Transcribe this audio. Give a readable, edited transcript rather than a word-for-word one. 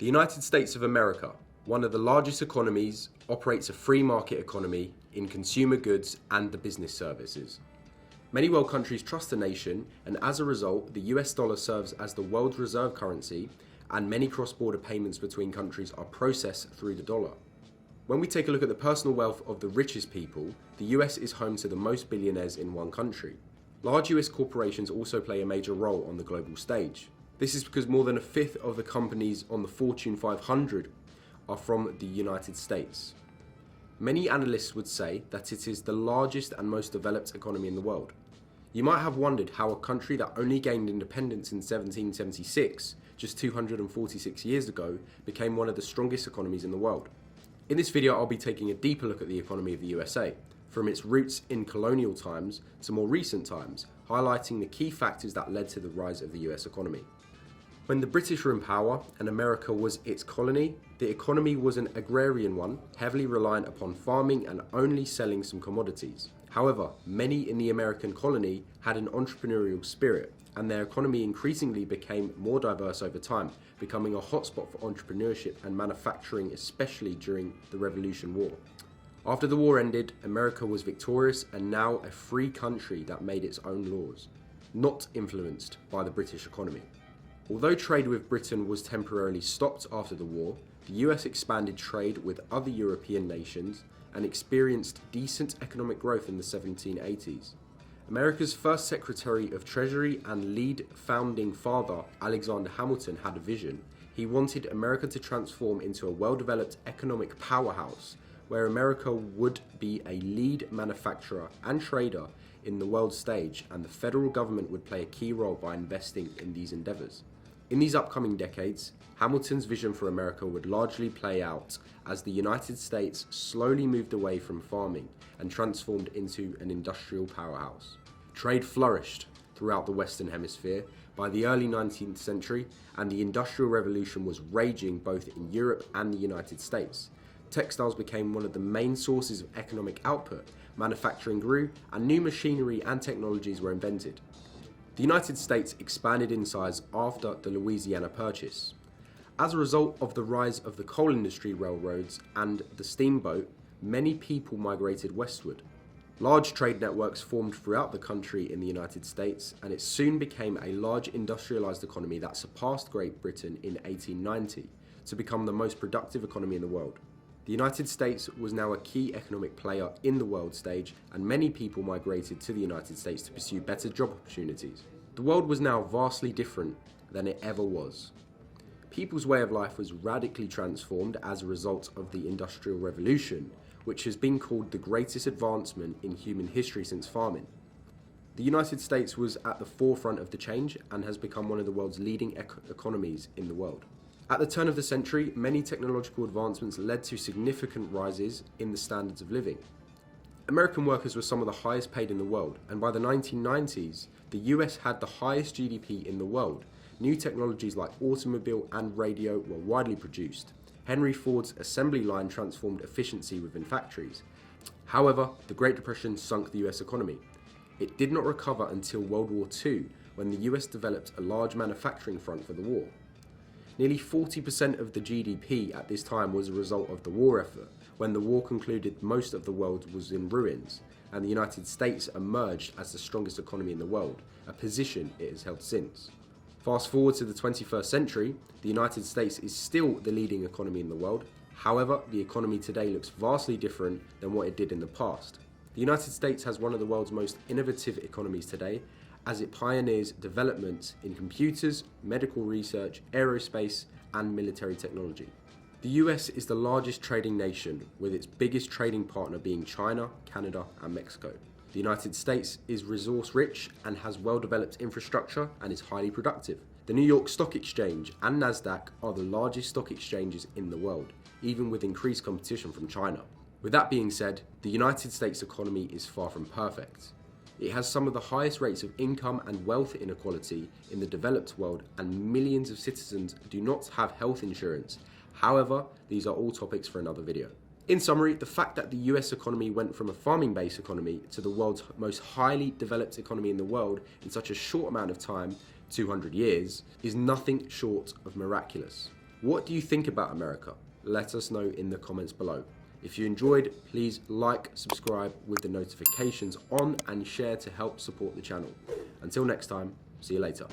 The United States of America, one of the largest economies, operates a free market economy in consumer goods and the business services. Many world countries trust the nation, and as a result, the US dollar serves as the world's reserve currency, and many cross-border payments between countries are processed through the dollar. When we take a look at the personal wealth of the richest people, the US is home to the most billionaires in one country. Large US corporations also play a major role on the global stage. This is because more than a fifth of the companies on the Fortune 500 are from the United States. Many analysts would say that it is the largest and most developed economy in the world. You might have wondered how a country that only gained independence in 1776, just 246 years ago, became one of the strongest economies in the world. In this video, I'll be taking a deeper look at the economy of the USA, from its roots in colonial times to more recent times, highlighting the key factors that led to the rise of the US economy. When the British were in power and America was its colony, the economy was an agrarian one, heavily reliant upon farming and only selling some commodities. However, many in the American colony had an entrepreneurial spirit, and their economy increasingly became more diverse over time, becoming a hotspot for entrepreneurship and manufacturing, especially during the Revolution War. After the war ended, America was victorious and now a free country that made its own laws, not influenced by the British economy. Although trade with Britain was temporarily stopped after the war, the US expanded trade with other European nations and experienced decent economic growth in the 1780s. America's first Secretary of Treasury and lead founding father, Alexander Hamilton, had a vision. He wanted America to transform into a well-developed economic powerhouse, where America would be a lead manufacturer and trader in the world stage, and the federal government would play a key role by investing in these endeavors. In these upcoming decades, Hamilton's vision for America would largely play out as the United States slowly moved away from farming and transformed into an industrial powerhouse. Trade flourished throughout the Western Hemisphere by the early 19th century, and the Industrial Revolution was raging both in Europe and the United States. Textiles became one of the main sources of economic output, manufacturing grew, and new machinery and technologies were invented. The United States expanded in size after the Louisiana Purchase. As a result of the rise of the coal industry, railroads, and the steamboat, many people migrated westward. Large trade networks formed throughout the country in the United States, and it soon became a large industrialized economy that surpassed Great Britain in 1890 to become the most productive economy in the world. The United States was now a key economic player in the world stage, and many people migrated to the United States to pursue better job opportunities. The world was now vastly different than it ever was. People's way of life was radically transformed as a result of the Industrial Revolution, which has been called the greatest advancement in human history since farming. The United States was at the forefront of the change and has become one of the world's leading economies in the world. At the turn of the century, many technological advancements led to significant rises in the standards of living. American workers were some of the highest paid in the world, and by the 1990s, the US had the highest GDP in the world. New technologies like automobile and radio were widely produced. Henry Ford's assembly line transformed efficiency within factories. However, the Great Depression sunk the US economy. It did not recover until World War II, when the US developed a large manufacturing front for the war. Nearly 40% of the GDP at this time was a result of the war effort. When the war concluded, most of the world was in ruins, and the United States emerged as the strongest economy in the world, a position it has held since. Fast forward to the 21st century, the United States is still the leading economy in the world. However, the economy today looks vastly different than what it did in the past. The United States has one of the world's most innovative economies today, as it pioneers developments in computers, medical research, aerospace, and military technology. The US is the largest trading nation, with its biggest trading partner being China, Canada, and Mexico. The United States is resource-rich and has well-developed infrastructure and is highly productive. The New York Stock Exchange and NASDAQ are the largest stock exchanges in the world, even with increased competition from China. With that being said, the United States economy is far from perfect. It has some of the highest rates of income and wealth inequality in the developed world, and millions of citizens do not have health insurance. However, these are all topics for another video. In summary, the fact that the US economy went from a farming-based economy to the world's most highly developed economy in the world in such a short amount of time, 200 years, is nothing short of miraculous. What do you think about America? Let us know in the comments below. If you enjoyed, please like, subscribe with the notifications on and share to help support the channel. Until next time, see you later.